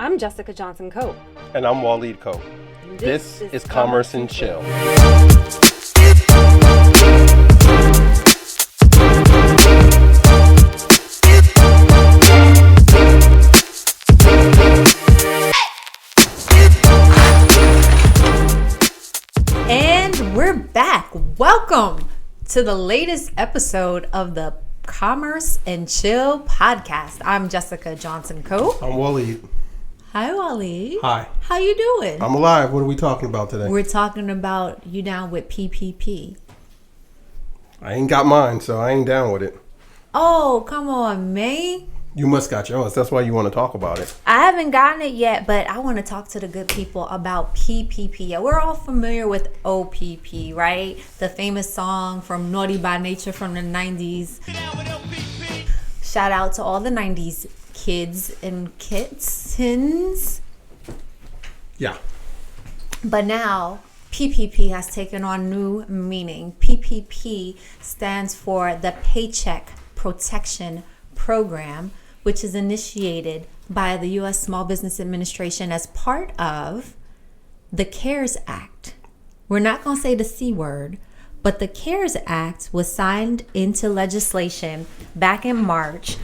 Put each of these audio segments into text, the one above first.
I'm Jessica Johnson Coe. And I'm Waleed Coe. This is Commerce and Chill. And we're back. Welcome to the latest episode of the Commerce and Chill podcast. I'm Jessica Johnson Coe. I'm Waleed. Hi, Waleed. Hi. How you doing? I'm alive. What are we talking about today? We're talking about you down with PPP. I ain't got mine, so I ain't down with it. Oh, come on, man. You must got yours. That's why you want to talk about it. I haven't gotten it yet, but I want to talk to the good people about PPP. Yeah, we're all familiar with OPP, right? The famous song from Naughty by Nature from the 90s. Shout out to all the 90s kids and kittens. Yeah. But now PPP has taken on new meaning. PPP stands for the Paycheck Protection Program, which is initiated by the U.S. Small Business Administration as part of the CARES Act. We're not going to say the C word, but the CARES Act was signed into legislation back in March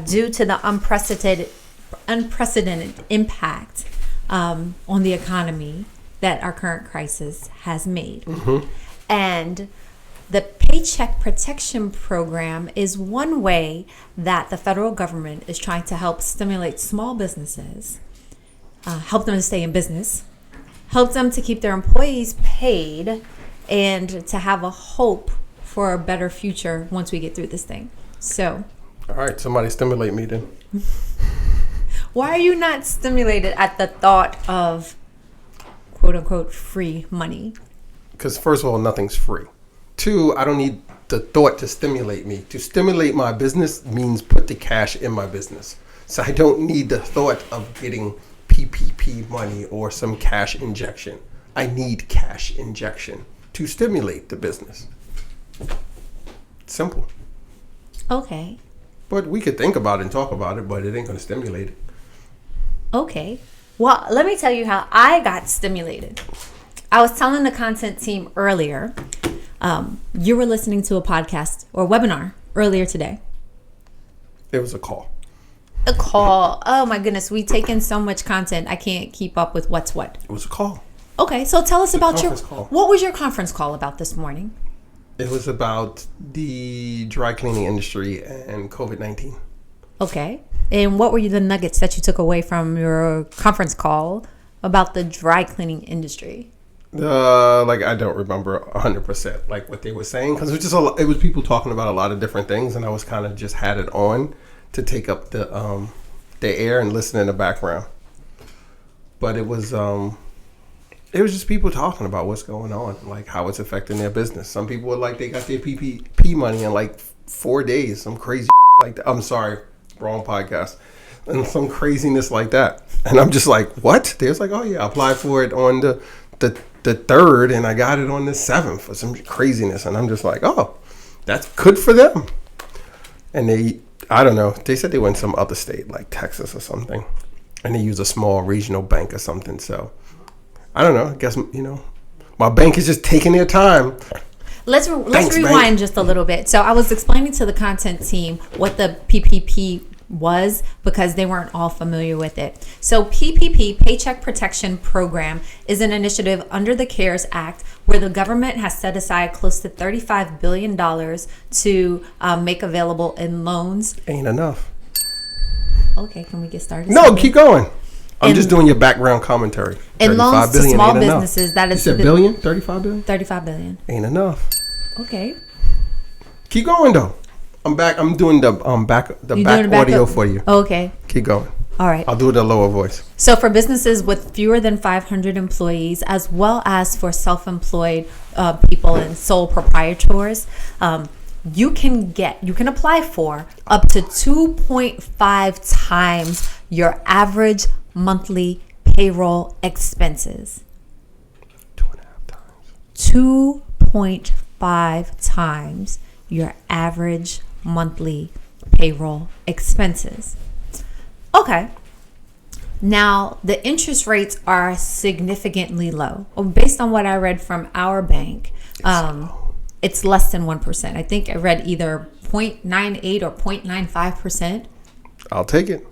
due to the unprecedented impact on the economy that our current crisis has made. Mm-hmm. And the Paycheck Protection Program is one way that the federal government is trying to help stimulate small businesses, help them to stay in business, help them to keep their employees paid, and to have a hope for a better future once we get through this thing. So, all right, somebody stimulate me then. Why are you not stimulated at the thought of quote unquote free money? Because first of all, nothing's free. Two, I don't need the thought to stimulate me. To stimulate my business means put the cash in my business. So I don't need the thought of getting PPP money or some cash injection. I need cash injection to stimulate the business. Simple. Okay. But we could think about it and talk about it, but it ain't going to stimulate it. Okay. Well, let me tell you how I got stimulated. I was telling the content team earlier, you were listening to a podcast or webinar earlier today. It was a call. A call. Oh my goodness. We take in so much content. I can't keep up with what's what. It was a call. Okay. So tell us about what was your conference call about this morning? It was about the dry cleaning industry and COVID-19. Okay. And what were the nuggets that you took away from your conference call about the dry cleaning industry? I don't remember 100% like what they were saying, because it was people talking about a lot of different things, and I was kind of just had it on to take up the air and listen in the background. But it was just people talking about what's going on, like how it's affecting their business. Some people were like they got their PPP money in like 4 days, some crazy like that. I'm sorry, wrong podcast, and some craziness like that. And I'm just like, what? They was like, oh yeah, I applied for it on the 3rd, and I got it on the 7th for some craziness. And I'm just like, oh, that's good for them. And I don't know, they said they went some other state like Texas or something, and they use a small regional bank or something. So I don't know, I guess, my bank is just taking their time. Let's rewind just a little bit. So I was explaining to the content team what the PPP was, because they weren't all familiar with it. So PPP, Paycheck Protection Program, is an initiative under the CARES Act where the government has set aside close to $35 billion to make available in loans. Ain't enough. Okay, can we get started? No, keep going. I'm just doing your background commentary. In loans to small businesses, that is... You said billion? 35 billion? 35 billion. Ain't enough. Okay. Keep going, though. I'm back. I'm doing the back audio for you. Okay. Keep going. All right. I'll do it at a lower voice. So for businesses with fewer than 500 employees, as well as for self-employed people and sole proprietors, you can apply for up to 2.5 times your average monthly payroll expenses. 2.5 times. 2.5 times your average monthly payroll expenses. Okay. Now, the interest rates are significantly low. Based on what I read from our bank, it's less than 1%. I think I read either 0.98 or 0.95%. I'll take it.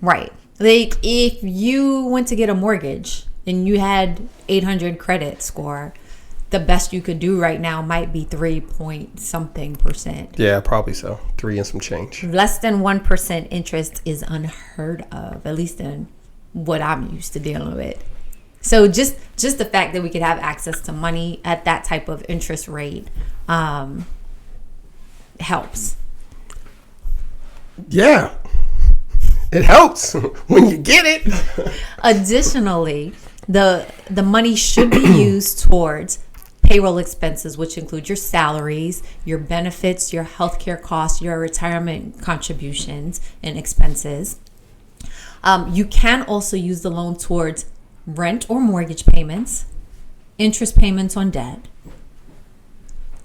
Right. Like if you went to get a mortgage and you had 800 credit score, the best you could do right now might be 3 point something percent. Yeah, probably so. 3 and some change. Less than 1% interest is unheard of, at least in what I'm used to dealing with. So just the fact that we could have access to money at that type of interest rate helps. Yeah. It helps when you get it. Additionally, the money should be used towards payroll expenses, which include your salaries, your benefits, your healthcare costs, your retirement contributions and expenses. You can also use the loan towards rent or mortgage payments, interest payments on debt.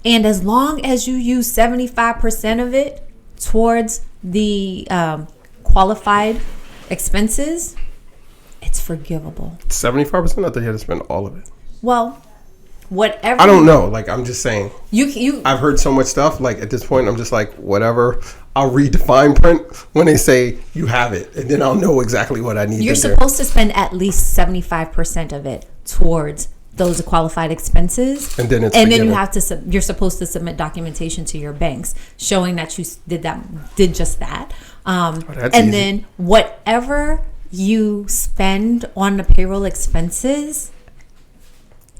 And as long as you use 75% of it towards the qualified expenses, it's forgivable. 75%? I thought you had to spend all of it. Well, whatever. I don't know. Like, I'm just saying. You. I've heard so much stuff. Like, at this point, I'm just like, whatever. I'll read the fine print when they say you have it, and then I'll know exactly what I need. You're supposed to spend at least 75% of it towards those qualified expenses, and then you have to. You're supposed to submit documentation to your banks showing that you did just that. And easy. Then whatever you spend on the payroll expenses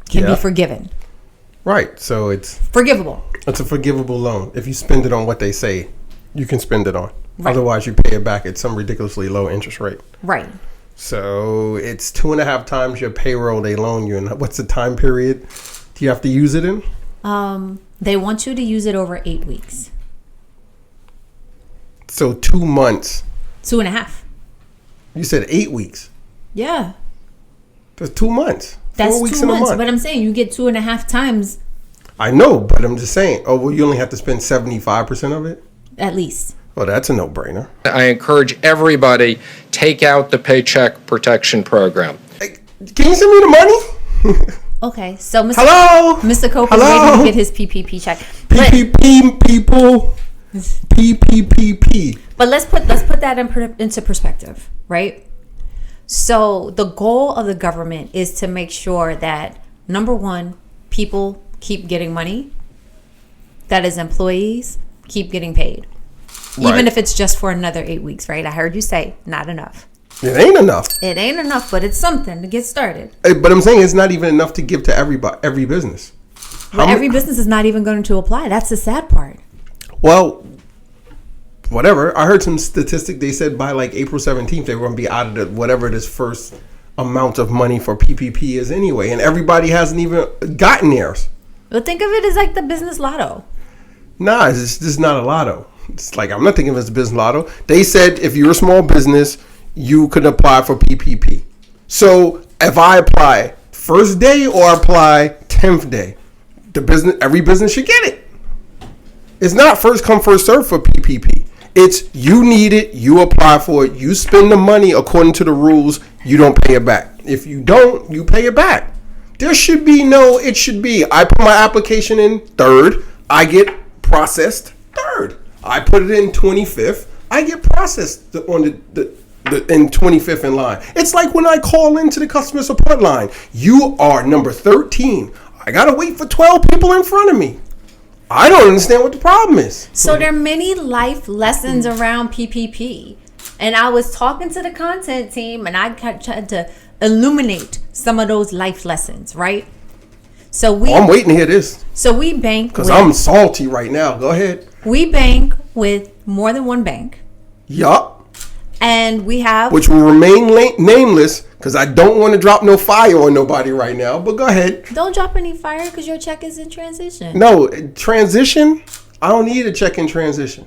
can be forgiven. Right. So it's forgivable. It's a forgivable loan. If you spend it on what they say you can spend it on. Right. Otherwise, you pay it back at some ridiculously low interest rate. Right. So it's 2.5 times your payroll they loan you. And what's the time period do you have to use it in? They want you to use it over 8 weeks. So 2 months. 2.5. You said 8 weeks. Yeah. That's 2 months. That's 4 weeks 2 in a months. month. But I'm saying you get 2.5 times. I know, but I'm just saying. Oh, well, you only have to spend 75% of it? At least. Well, that's a no-brainer. I encourage everybody, take out the Paycheck Protection Program. Hey, can you send me the money? Okay, so Mr. Cope is waiting to get his PPP check. PPP people. PPPP. But let's put that into perspective, right? So the goal of the government is to make sure that, number one, people keep getting money. That is, employees keep getting paid. Right. Even if it's just for another 8 weeks, right? I heard you say not enough. It ain't enough. It ain't enough, but it's something to get started. But I'm saying it's not even enough to give to every business. But every business is not even going to apply. That's the sad part. Well, whatever. I heard some statistic. They said by like April 17th, they were going to be out of whatever this first amount of money for PPP is anyway. And everybody hasn't even gotten theirs. But think of it as like the business lotto. Nah, it's just not a lotto. It's like, I'm not thinking of it as a business lotto. They said if you're a small business, you could apply for PPP. So if I apply first day or apply 10th day, every business should get it. It's not first come, first serve for PPP. It's you need it, you apply for it, you spend the money according to the rules, you don't pay it back. If you don't, you pay it back. There should be it should be, I put my application in 3rd, I get processed 3rd. I put it in 25th, I get processed on in 25th in line. It's like when I call into the customer support line, you are number 13. I got to wait for 12 people in front of me. I don't understand what the problem is. So there are many life lessons around PPP. And I was talking to the content team and I tried to illuminate some of those life lessons, right? So I'm waiting to hear this. So we bank because I'm salty right now. Go ahead. We bank with more than one bank. Yup. And we have, which will remain nameless because I don't want to drop no fire on nobody right now. But go ahead. Don't drop any fire because your check is in transition. No, transition. I don't need a check in transition.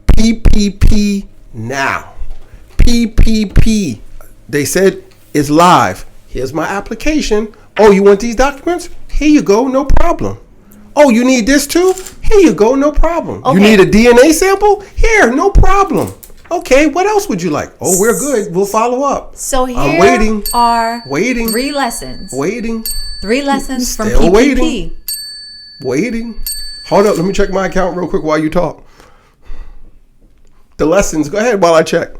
PPP now. PPP. They said it's live. Here's my application. Oh, you want these documents? Here you go. No problem. Oh, you need this too? Here you go. No problem. Okay. You need a DNA sample? Here, no problem. Okay, what else would you like? Oh, we're good. We'll follow up. So here I'm waiting. are Waiting. 3 lessons. Waiting. 3 lessons from Still PPP. Waiting. Hold up. Let me check my account real quick while you talk. The lessons. Go ahead while I check.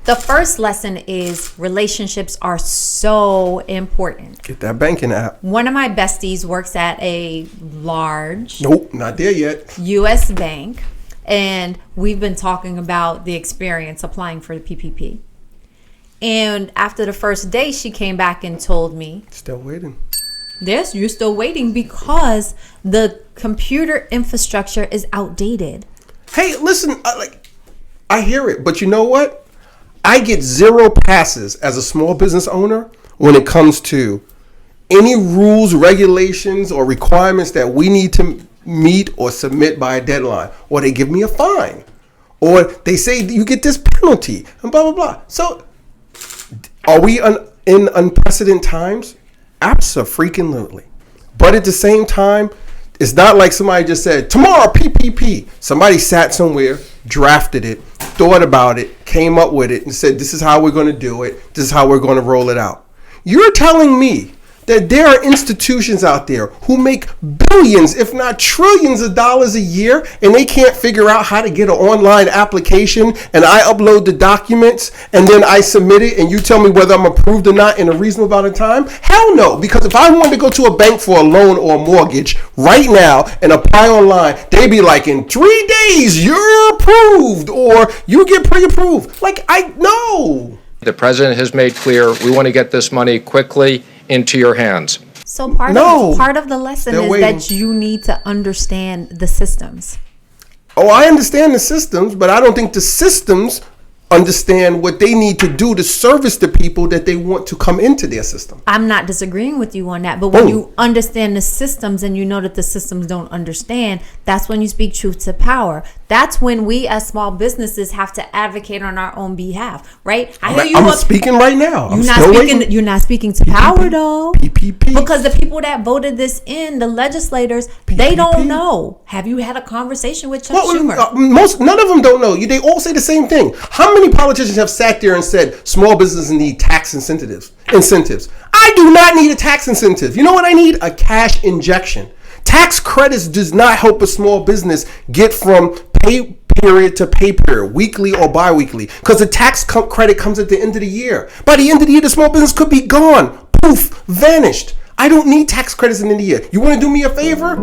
The first lesson is relationships are so important. Get that banking app. One of my besties works at a large Nope, not there yet. U.S. bank, and we've been talking about the experience applying for the PPP. And after the first day, she came back and told me, Still waiting. "Yes, you're still waiting because the computer infrastructure is outdated." Hey, listen, I hear it, but you know what? I get 0 passes as a small business owner when it comes to any rules, regulations, or requirements that we need to meet or submit by a deadline, or they give me a fine, or they say you get this penalty, and blah, blah, blah. So are we in unprecedented times? Abso-freaking-lutely. But at the same time, it's not like somebody just said, tomorrow, PPP. Somebody sat somewhere, drafted it, thought about it, came up with it, and said, this is how we're going to do it. This is how we're going to roll it out. You're telling me that there are institutions out there who make billions, if not trillions of dollars a year, and they can't figure out how to get an online application, and I upload the documents, and then I submit it, and you tell me whether I'm approved or not in a reasonable amount of time? Hell no, because if I wanted to go to a bank for a loan or a mortgage right now and apply online, they'd be like, in 3 days, you're approved, or you get pre-approved. Like, I know. The president has made clear, we want to get this money quickly into your hands. So part of the lesson They're is waiting. that you need to understand the systems. Oh, I understand the systems, but I don't think the systems understand what they need to do to service the people that they want to come into their system. I'm not disagreeing with you on that, but when you understand the systems and you know that the systems don't understand, that's when you speak truth to power. That's when we as small businesses have to advocate on our own behalf, right? I'm speaking right now. You're not speaking to power though. PPP. Because the people that voted this in, the legislators, they don't know. Have you had a conversation with Chuck Schumer? None of them don't know. They all say the same thing. How many politicians have sat there and said small businesses need tax incentives? I do not need a tax incentive. You know what I need? A cash injection. Tax credits does not help a small business get from pay period to pay period, weekly or bi-weekly, because the tax credit comes at the end of the year. By the end of the year, the small business could be gone. Poof, vanished. I don't need tax credits at the end of the year. You want to do me a favor?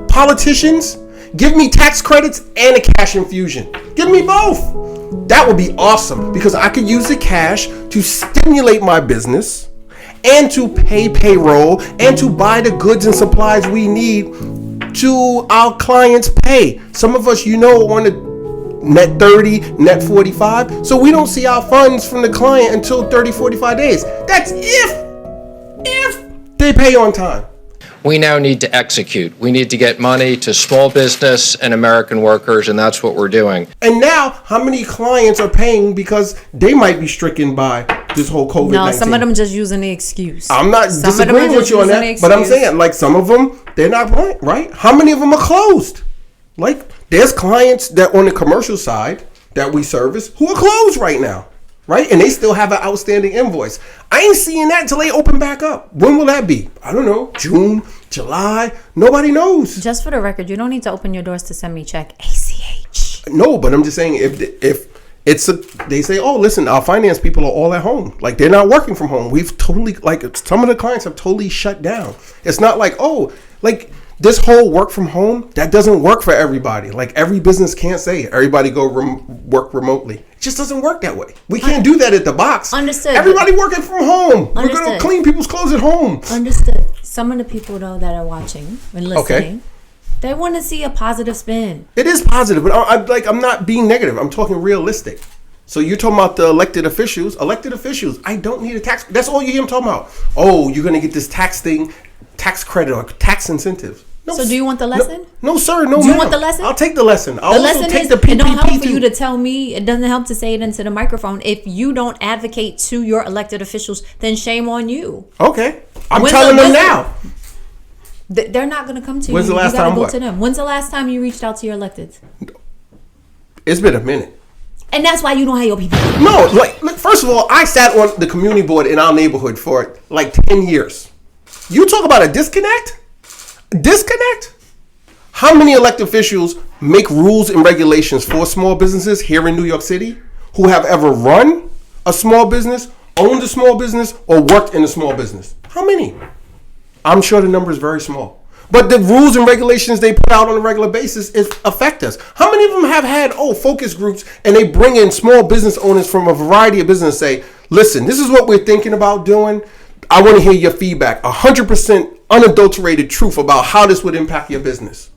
Politicians, give me tax credits and a cash infusion. Give me both. That would be awesome because I could use the cash to stimulate my business and to pay payroll and to buy the goods and supplies we need to our clients pay. Some of us, want to net 30, net 45. So we don't see our funds from the client until 30, 45 days. That's if they pay on time. We now need to execute. We need to get money to small business and American workers, and that's what we're doing. And now, how many clients are paying because they might be stricken by this whole COVID-19? No, some of them just using the excuse. I'm not disagreeing with you on that, but I'm saying, like, some of them, they're not right? How many of them are closed? Like, there's clients that on the commercial side that we service who are closed right now, right? And they still have an outstanding invoice. I ain't seeing that until they open back up. When will that be? I don't know. June, July. Nobody knows. Just for the record, you don't need to open your doors to send me check. ACH. No, but I'm just saying if it's they say, oh, listen, our finance people are all at home. Like, they're not working from home. We've totally, like, some of the clients have totally shut down. It's not like, oh, like, this whole work from home, that doesn't work for everybody. Like, every business can't say everybody go work remotely. It just doesn't work that way. We can't do that at the box. Understood. Everybody working from home. Understood. We're going to clean people's clothes at home. Understood. Some of the people, though, that are watching and listening, they want to see a positive spin. It is positive, but I'm not being negative. I'm talking realistic. So you're talking about the elected officials. Elected officials, I don't need a tax. That's all you hear them talking about. Oh, you're going to get this tax credit or tax incentive. No, So do you want the lesson? No, sir. No, Do you ma'am. want the lesson? I'll take the lesson. I'll The also lesson take is, the PPP it don't help for too. you to tell me, it doesn't help to say it into the microphone. If you don't advocate to your elected officials, then shame on you. Okay. I'm telling them now. They're not going to come to When's you. the last You gotta time go what? to them. When's the last time you reached out to your electeds? It's been a minute. And that's why you don't have your PPP. No, like, look, first of all, I sat on the community board in our neighborhood for like 10 years. You talk about a disconnect? Disconnect? How many elected officials make rules and regulations for small businesses here in New York City who have ever run a small business, owned a small business, or worked in a small business? How many? I'm sure the number is very small. But the rules and regulations they put out on a regular basis affect us. How many of them have had focus groups and they bring in small business owners from a variety of business and say, listen, this is what we're thinking about doing. I want to hear your feedback. 100% unadulterated truth about how this would impact your business.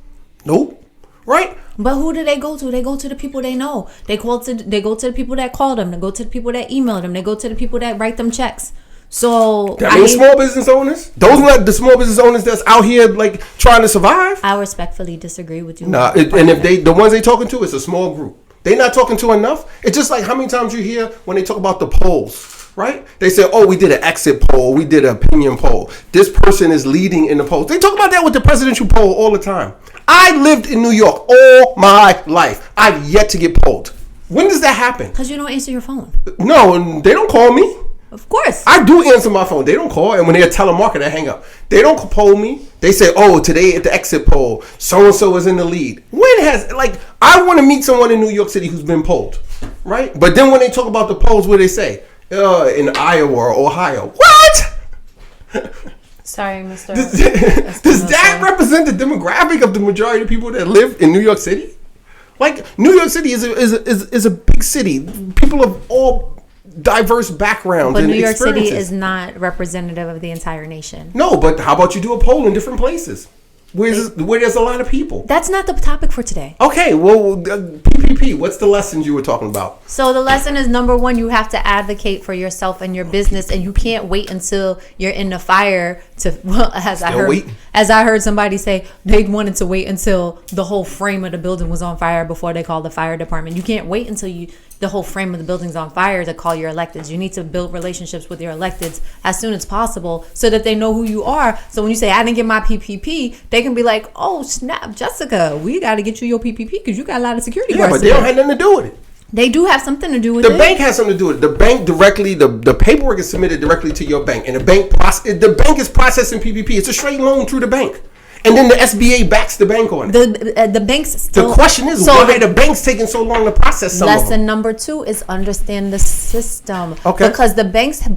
Nope. Right? But who do they go to? They go to the people they know. They go to the people that call them. They go to the people that email them. They go to the people that write them checks. So that means small business owners. Those are not the small business owners that's out here like trying to survive. I respectfully disagree with you. Nah, and if the ones they talking to, it's a small group. They not talking to enough. It's just like how many times you hear when they talk about the polls, right? They say, "Oh, we did an exit poll, we did an opinion poll. This person is leading in the polls." They talk about that with the presidential poll all the time. I lived in New York all my life. I've yet to get polled. When does that happen? Because you don't answer your phone. No, and they don't call me. Of course. I do answer my phone. They don't call. And when they're a telemarketer, I hang up. They don't poll me. They say, oh, today at the exit poll, so-and-so is in the lead. When has, like, I want to meet someone in New York City who's been polled, right? But then when they talk about the polls, what do they say? In Iowa or Ohio. What? Sorry, Mr. Does that represent the demographic of the majority of people that live in New York City? Like, New York City is a big city. People of all diverse backgrounds but and New York experiences. City is not representative of the entire nation. No, but how about you do a poll in different places where there's a lot of people? That's not the topic for today. Okay, well, PPP, what's the lessons you were talking about? So the lesson is, number one, you have to advocate for yourself and your business, and you can't wait until you're in the fire to, well, as I heard somebody say, they wanted to wait until the whole frame of the building was on fire before they called the fire department. You can't wait until the whole frame of the building's on fire to call your electeds. You need to build relationships with your electeds as soon as possible so that they know who you are. So when you say, I didn't get my PPP, they can be like, oh, snap, Jessica, we got to get you your PPP because you got a lot of security guards. Yeah, but they don't have nothing to do with it. They do have something to do with it. The bank has something to do with it. The bank directly, the paperwork is submitted directly to your bank. And the bank is processing PPP. It's a straight loan through the bank. And then the SBA backs the bank on it. The banks still. The question is, why are the banks taking so long to process some of them? Lesson number 2 is understand the system. Okay. Because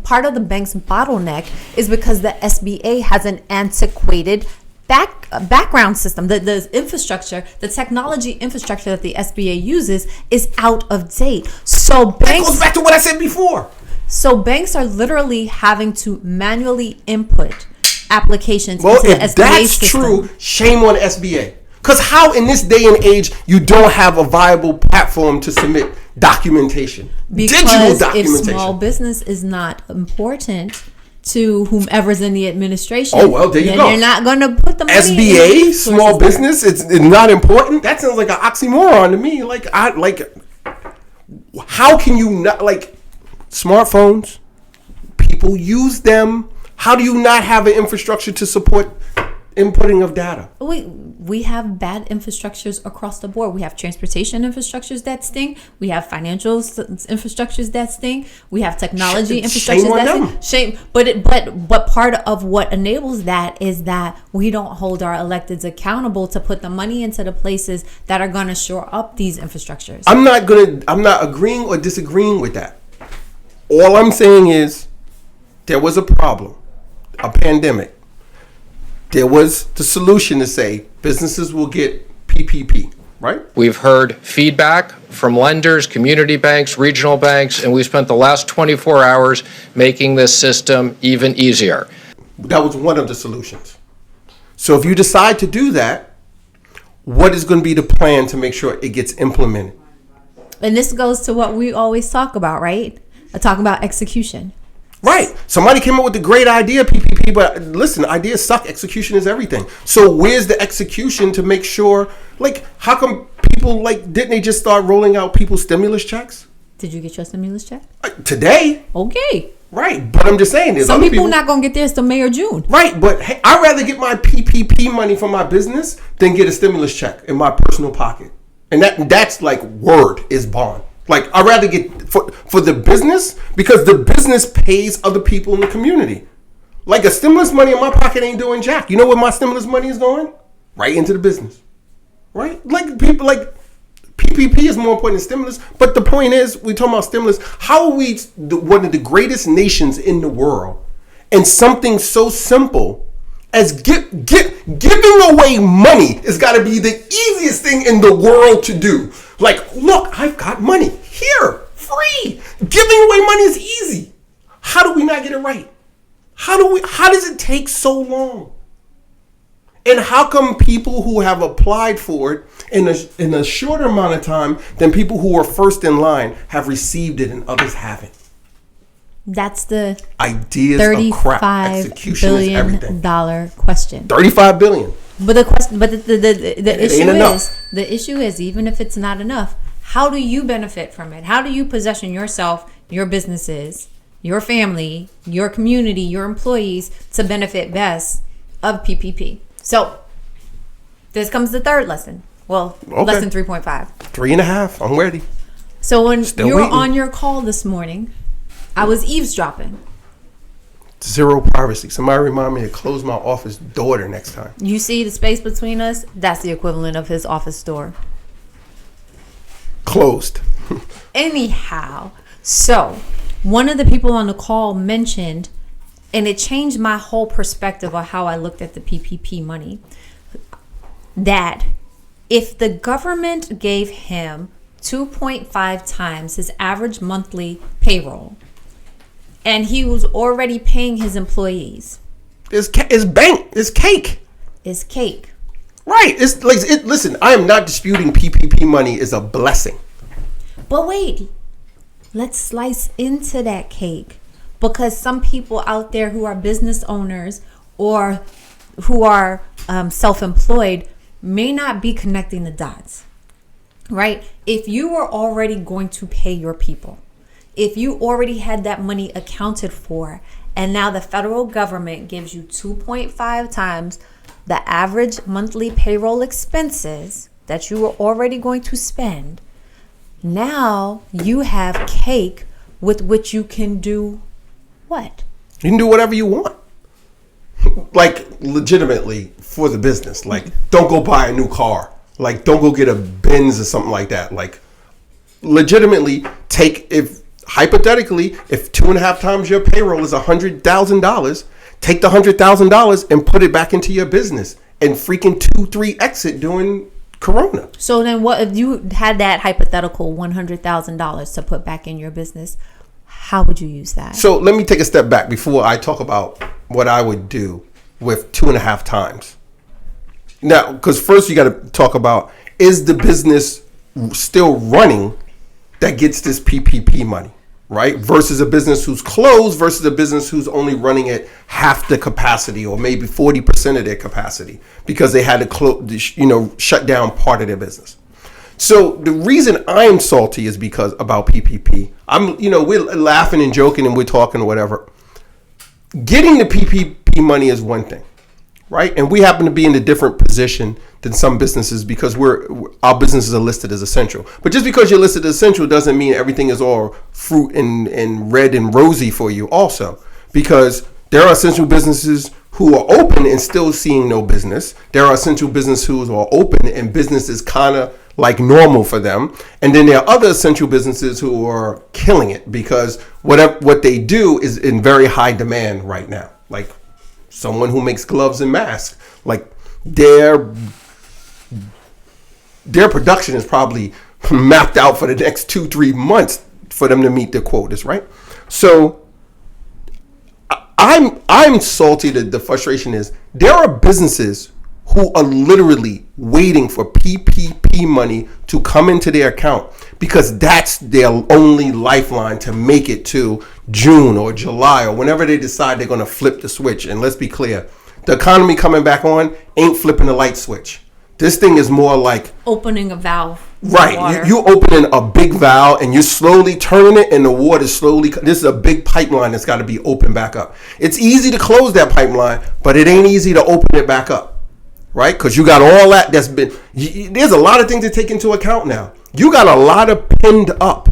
part of the bank's bottleneck is because the SBA has an antiquated background system. The infrastructure, the technology infrastructure that the SBA uses is out of date. So banks. That goes back to what I said before. So banks are literally having to manually input applications well, into the SBA if that's system. true, shame on SBA. Because how in this day and age you don't have a viable platform to submit documentation, digital documentation? If small business is not important to whomever's in the administration, oh well, there you go. You're not going to put the money SBA, in small business, it's not important. That sounds like an oxymoron to me. How can you not smartphones? People use them. How do you not have an infrastructure to support inputting of data? We have bad infrastructures across the board. We have transportation infrastructures that stink. We have financial infrastructures that stink. We have technology infrastructures that stink. But part of what enables that is that we don't hold our electeds accountable to put the money into the places that are going to shore up these infrastructures. I'm not agreeing or disagreeing with that. All I'm saying is there was a problem. A pandemic. There was the solution to say businesses will get PPP, right? We've heard feedback from lenders, community banks, regional banks, and we spent the last 24 hours making this system even easier. That was one of the solutions. So if you decide to do that, what is going to be the plan to make sure it gets implemented? And this goes to what we always talk about, right? I talk about execution. Right. Somebody came up with a great idea, PPP, but listen, ideas suck. Execution is everything. So where's the execution to make sure, how come people, didn't they just start rolling out people's stimulus checks? Did you get your stimulus check? Today. Okay. Right. But I'm just saying. Some people not going to get theirs till May or June. Right. But hey, I'd rather get my PPP money from my business than get a stimulus check in my personal pocket. And that's word is bond. Like, I'd rather get for the business, because the business pays other people in the community. Like, a stimulus money in my pocket ain't doing jack. You know where my stimulus money is going? Right into the business. Right? Like, people, like, PPP is more important than stimulus. But the point is, we talking about stimulus. How are we one of the greatest nations in the world, and something so simple as giving away money has got to be the easiest thing in the world to do? Like, look, I've got money here, free. Giving away money is easy. How do we not get it right? How does it take so long? And how come people who have applied for it in a shorter amount of time than people who are first in line have received it and others haven't? That's the ideas of crap. Execution is everything. $35 billion question. $35 billion. But the issue is, even if it's not enough, how do you benefit from it? How do you position yourself, your businesses, your family, your community, your employees to benefit best of PPP? So this comes the third lesson. Well, okay. Lesson 3.5. 3.5. I'm ready. So when you were waiting on your call this morning, I was eavesdropping. Zero privacy. Somebody remind me to close my office door next time. You see the space between us? That's the equivalent of his office door. Closed. Anyhow, so one of the people on the call mentioned, and it changed my whole perspective of how I looked at the PPP money, that if the government gave him 2.5 times his average monthly payroll, and he was already paying his employees, It's cake. It's cake. Right. It's like, listen, I am not disputing PPP money is a blessing. But wait, let's slice into that cake, because some people out there who are business owners or who are self-employed may not be connecting the dots, right? If you were already going to pay your people, if you already had that money accounted for, and now the federal government gives you 2.5 times the average monthly payroll expenses that you were already going to spend, now you have cake with which you can do what? You can do whatever you want. Like, legitimately, for the business. Like, don't go buy a new car. Like, don't go get a Benz or something like that. Like, legitimately, hypothetically, if 2.5 times your payroll is $100,000, take the $100,000 and put it back into your business and freaking 2-3x it during Corona. So then what if you had that hypothetical $100,000 to put back in your business? How would you use that? So let me take a step back before I talk about what I would do with 2.5 times. Now, because first you got to talk about, is the business still running that gets this PPP money, right? Versus a business who's closed versus a business who's only running at half the capacity or maybe 40% of their capacity because they had to shut down part of their business. So the reason I'm salty is because about PPP. We're laughing and joking and we're talking or whatever. Getting the PPP money is one thing, right? And we happen to be in a different position than some businesses because our businesses are listed as essential. But just because you're listed as essential doesn't mean everything is all fruit and red and rosy for you also. Because there are essential businesses who are open and still seeing no business. There are essential businesses who are open and business is kind of like normal for them. And then there are other essential businesses who are killing it because what they do is in very high demand right now. Like someone who makes gloves and masks, like their production is probably mapped out for the next 2-3 months for them to meet their quotas, right? So I'm salty that the frustration is there are businesses who are literally waiting for PPP money to come into their account because that's their only lifeline to make it to June or July or whenever they decide they're going to flip the switch. And let's be clear, the economy coming back on ain't flipping the light switch. This thing is more like opening a valve. Right. You opening a big valve and you're slowly turning it and the water slowly. This is a big pipeline that's got to be opened back up. It's easy to close that pipeline, but it ain't easy to open it back up. Right? Because you got all that's been. There's a lot of things to take into account now. You got a lot of pinned up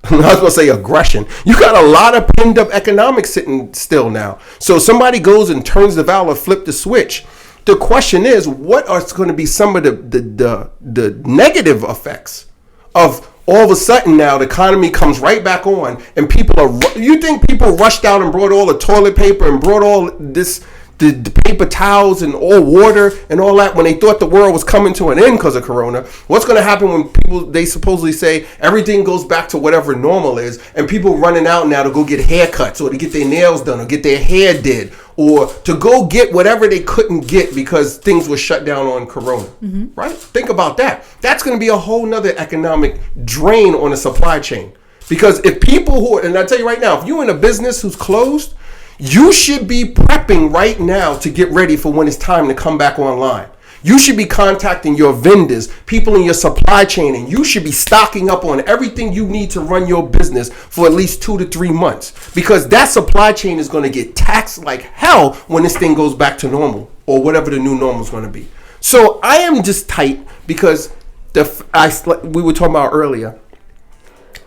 I was going to say aggression. You got a lot of pinned up economics sitting still now. So somebody goes and turns the valve or flip the switch. The question is, what are going to be some of the negative effects of all of a sudden now the economy comes right back on and people are, you think people rushed out and brought all the toilet paper and brought all this, the paper towels and all water and all that when they thought the world was coming to an end because of Corona? What's going to happen when people, they supposedly say everything goes back to whatever normal is, and people running out now to go get haircuts or to get their nails done or get their hair did or to go get whatever they couldn't get because things were shut down on Corona, right? Think about that. That's going to be a whole nother economic drain on the supply chain. Because if people who, and I tell you right now, if you're in a business who's closed, you should be prepping right now to get ready for when it's time to come back online. You should be contacting your vendors, people in your supply chain, and you should be stocking up on everything you need to run your business for at least 2 to 3 months. Because that supply chain is going to get taxed like hell when this thing goes back to normal or whatever the new normal is going to be. So I am just tight because we were talking about earlier.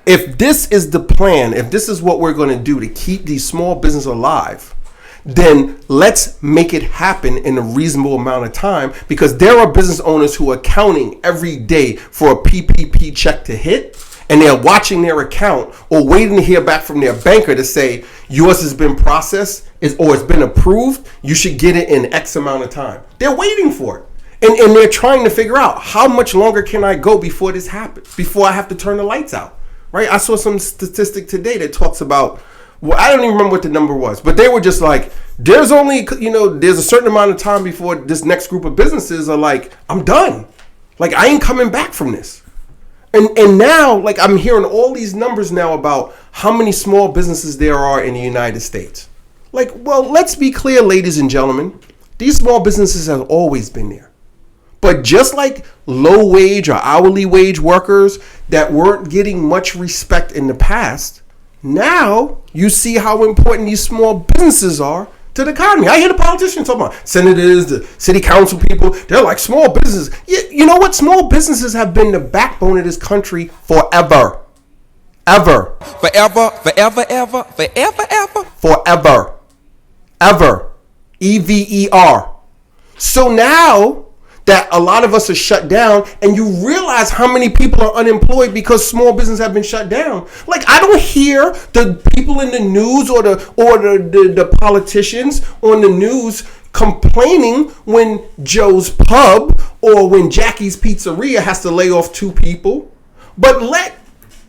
If this is the plan, if this is what we're going to do to keep these small businesses alive, then let's make it happen in a reasonable amount of time, because there are business owners who are counting every day for a PPP check to hit, and they're watching their account or waiting to hear back from their banker to say yours has been processed or it's been approved. You should get it in X amount of time. They're waiting for it. And they're trying to figure out how much longer can I go before this happens, before I have to turn the lights out. Right? I saw some statistic today that talks about, well, I don't even remember what the number was, but they were just like, there's only, there's a certain amount of time before this next group of businesses are like, I'm done. Like, I ain't coming back from this. And now, like, I'm hearing all these numbers now about how many small businesses there are in the United States. Like, well, let's be clear, ladies and gentlemen, these small businesses have always been there. But just like low wage or hourly wage workers that weren't getting much respect in the past, now you see how important these small businesses are to the economy. I hear the politicians talking about senators, the city council people. They're like, small businesses. You know what? Small businesses have been the backbone of this country forever. Ever. Forever, forever, ever, forever, ever. Forever. Ever. EVER. So now that a lot of us are shut down, and you realize how many people are unemployed because small business have been shut down. Like, I don't hear the people in the news or the politicians on the news complaining when Joe's Pub or when Jackie's Pizzeria has to lay off 2 people. But let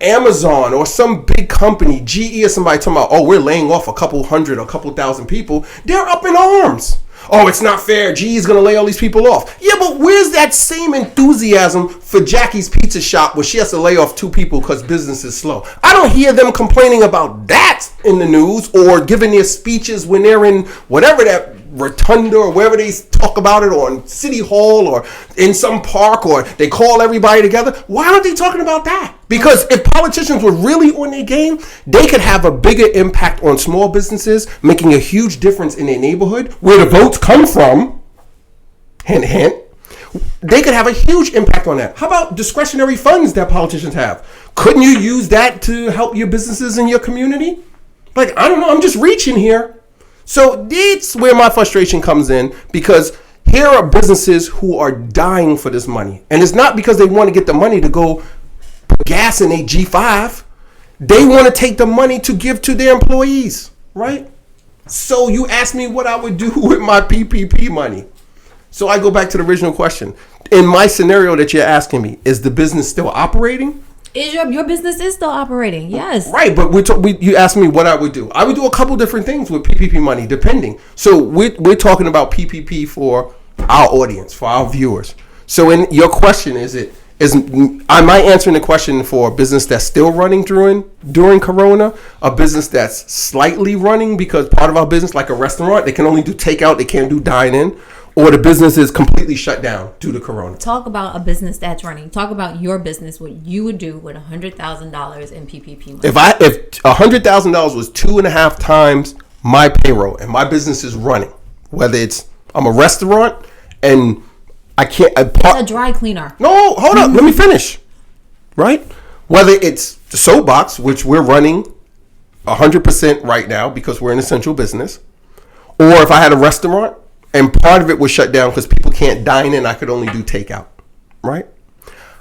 Amazon or some big company, GE or somebody talking about, oh, we're laying off a couple hundred or a couple thousand people. They're up in arms. Oh, it's not fair. GE is going to lay all these people off. Yeah, but where's that same enthusiasm for Jackie's Pizza Shop where she has to lay off 2 people because business is slow? I don't hear them complaining about that in the news or giving their speeches when they're in whatever that rotunda or wherever they talk about it, or in City Hall or in some park, or they call everybody together. Why aren't they talking about that? Because if politicians were really on their game, they could have a bigger impact on small businesses, making a huge difference in their neighborhood where the votes come from. Hint, hint. They could have a huge impact on that. How about discretionary funds that politicians have? Couldn't you use that to help your businesses in your community? Like, I don't know. I'm just reaching here. So that's where my frustration comes in, because here are businesses who are dying for this money. And it's not because they want to get the money to go put gas in a G5. They want to take the money to give to their employees, right? So you asked me what I would do with my PPP money. So I go back to the original question. In my scenario that you're asking me, is the business still operating? Your business is still operating, yes. Right, but you asked me what I would do. I would do a couple different things with PPP money, depending. So we're talking about PPP for our audience, for our viewers. So in your question, am I answering the question for a business that's still running during Corona, a business that's slightly running because part of our business, like a restaurant, they can only do takeout, they can't do dine-in, or the business is completely shut down due to Corona? Talk about a business that's running. Talk about your business, what you would do with $100,000 in PPP money. If $100,000 was 2.5 times my payroll and my business is running, whether I'm a restaurant and I can't. It's a dry cleaner. No, hold up. Let me finish. Right? Whether it's the soapbox, which we're running 100% right now because we're an essential business, or if I had a restaurant and part of it was shut down because people can't dine in, I could only do takeout, right?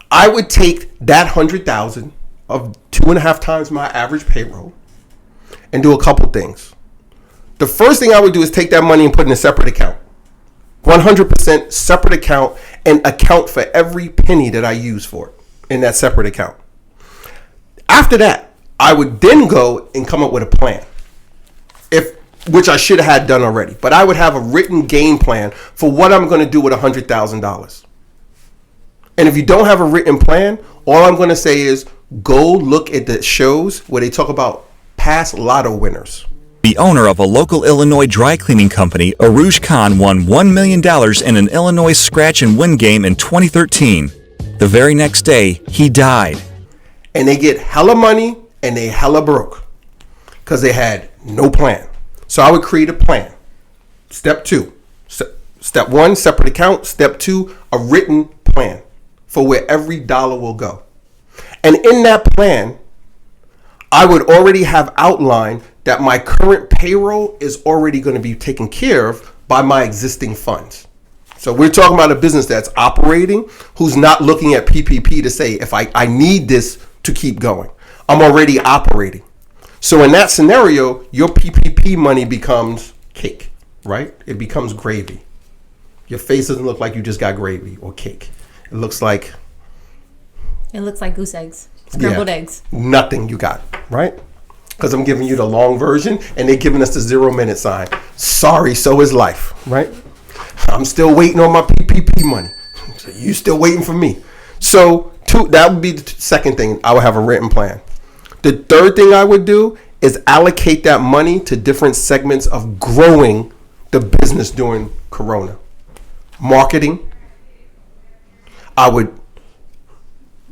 I would take that 100,000 of 2.5 times my average payroll and do a couple things. The first thing I would do is take that money and put in a separate account. 100% separate account, and account for every penny that I use for it in that separate account. After that, I would then go and come up with a plan, which I should have had done already. But I would have a written game plan for what I'm going to do with $100,000. And if you don't have a written plan, all I'm going to say is go look at the shows where they talk about past lotto winners. The owner of a local Illinois dry cleaning company, Aruj Khan, won $1 million in an Illinois scratch and win game in 2013. The very next day, he died. And they get hella money and they hella broke because they had no plan. So I would create a plan. Step 2. Step 1, separate account. Step 2, a written plan for where every dollar will go. And in that plan, I would already have outlined that my current payroll is already going to be taken care of by my existing funds. So we're talking about a business that's operating, who's not looking at PPP to say, if I need this to keep going. I'm already operating. So in that scenario, your PPP money becomes cake, right? It becomes gravy. Your face doesn't look like you just got gravy or cake. It looks like goose eggs, scrambled eggs. Nothing you got, right? Because I'm giving you the long version and they're giving us the 0-minute sign. Sorry, so is life, right? I'm still waiting on my PPP money. So you still waiting for me. So that would be the second thing. I would have a written plan. The third thing I would do is allocate that money to different segments of growing the business during Corona. Marketing. I would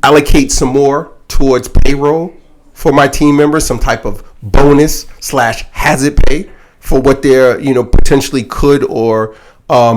allocate some more towards payroll for my team members, some type of bonus / hazard pay for what they're, potentially could or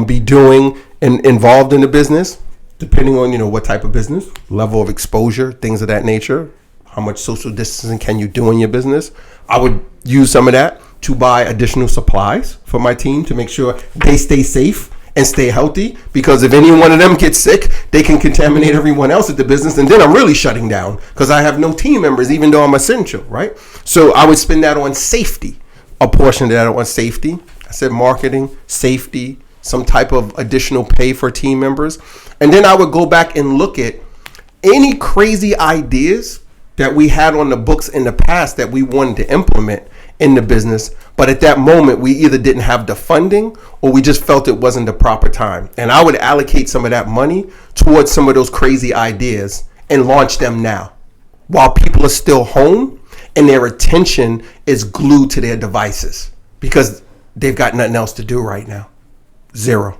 be doing and involved in the business, depending on, what type of business, level of exposure, things of that nature. How much social distancing can you do in your business? I would use some of that to buy additional supplies for my team to make sure they stay safe and stay healthy, because if any one of them gets sick, they can contaminate everyone else at the business, and then I'm really shutting down because I have no team members, even though I'm essential, right? So I would spend that on safety, a portion of that on safety. I said marketing, safety, some type of additional pay for team members. And then I would go back and look at any crazy ideas that we had on the books in the past that we wanted to implement in the business, but at that moment we either didn't have the funding or we just felt it wasn't the proper time. And I would allocate some of that money towards some of those crazy ideas and launch them now while people are still home and their attention is glued to their devices because they've got nothing else to do right now. Zero.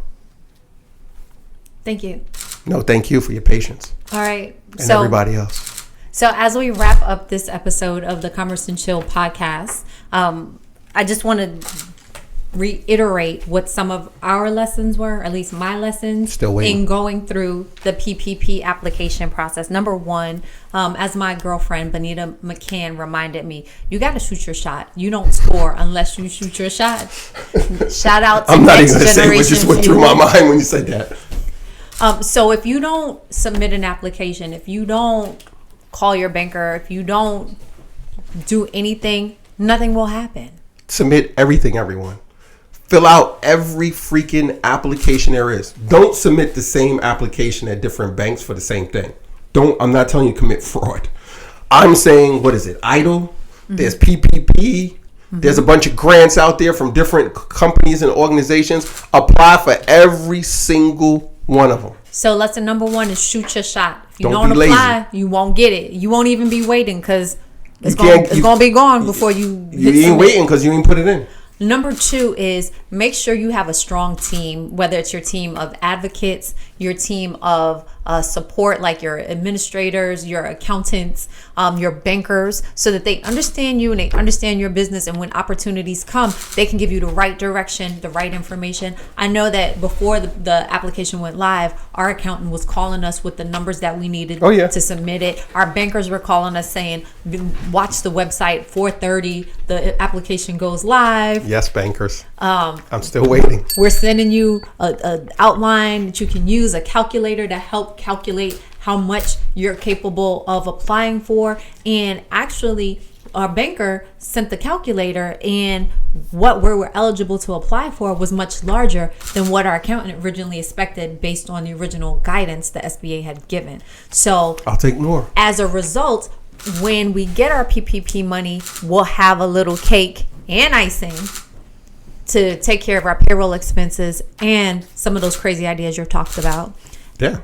Thank you. No, thank you for your patience. All right. And everybody else. So as we wrap up this episode of the Commerce and Chill podcast, I just want to reiterate what some of our lessons were, at least my lessons, in going through the PPP application process. Number one, as my girlfriend, Bonita McCann, reminded me, you got to shoot your shot. You don't score unless you shoot your shot. Shout out to I'm not Next even going to say what just went through my mind when you said that. So if you don't submit an application, if you don't call your banker, if you don't do anything, nothing will happen. Submit everything, everyone. Fill out every freaking application there is. Don't submit the same application at different banks for the same thing. I'm not telling you to commit fraud. I'm saying, what is it? EIDL? Mm-hmm. There's PPP. Mm-hmm. There's a bunch of grants out there from different companies and organizations. Apply for every single one of them. So lesson number one is shoot your shot. If you don't apply, you won't get it. You won't even be waiting because it's going to be gone before you ain't waiting because you ain't put it in. Number two is make sure you have a strong team, whether it's your team of advocates, your team of support, like your administrators, your accountants, your bankers, so that they understand you and they understand your business. And when opportunities come, they can give you the right direction, the right information. I know that before the application went live, our accountant was calling us with the numbers that we needed to submit it. Our bankers were calling us saying, watch the website, 4:30, the application goes live. Yes, bankers. I'm still waiting. We're sending you a outline that you can use, a calculator to help calculate how much you're capable of applying for. And actually, our banker sent the calculator, and what we were eligible to apply for was much larger than what our accountant originally expected based on the original guidance the SBA had given. So I'll take more. As a result, when we get our PPP money, we'll have a little cake and icing to take care of our payroll expenses and some of those crazy ideas you're talked about. Yeah.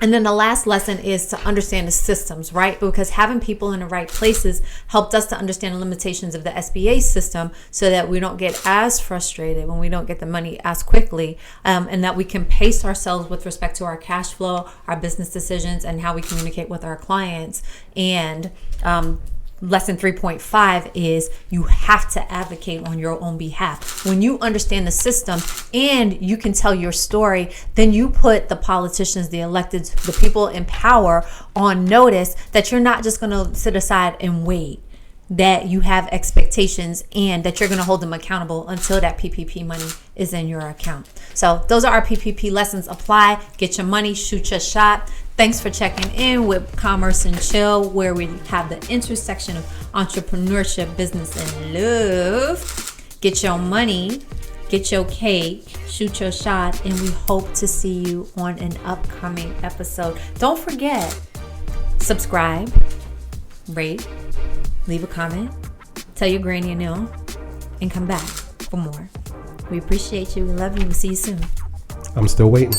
And then the last lesson is to understand the systems, right? Because having people in the right places helped us to understand the limitations of the SBA system so that we don't get as frustrated when we don't get the money as quickly, and that we can pace ourselves with respect to our cash flow, our business decisions, and how we communicate with our clients. And lesson 3.5 is you have to advocate on your own behalf. When you understand the system and you can tell your story, then you put the politicians, the electeds, the people in power on notice that you're not just going to sit aside and wait, that you have expectations and that you're going to hold them accountable until that PPP money is in your account. So those are our PPP lessons. Apply, get your money, shoot your shot. Thanks for checking in with Commerce and Chill, where we have the intersection of entrepreneurship, business, and love. Get your money, get your cake, shoot your shot, and we hope to see you on an upcoming episode. Don't forget, subscribe, rate, leave a comment, tell your granny and Neil, and come back for more. We appreciate you. We love you. We'll see you soon. I'm still waiting.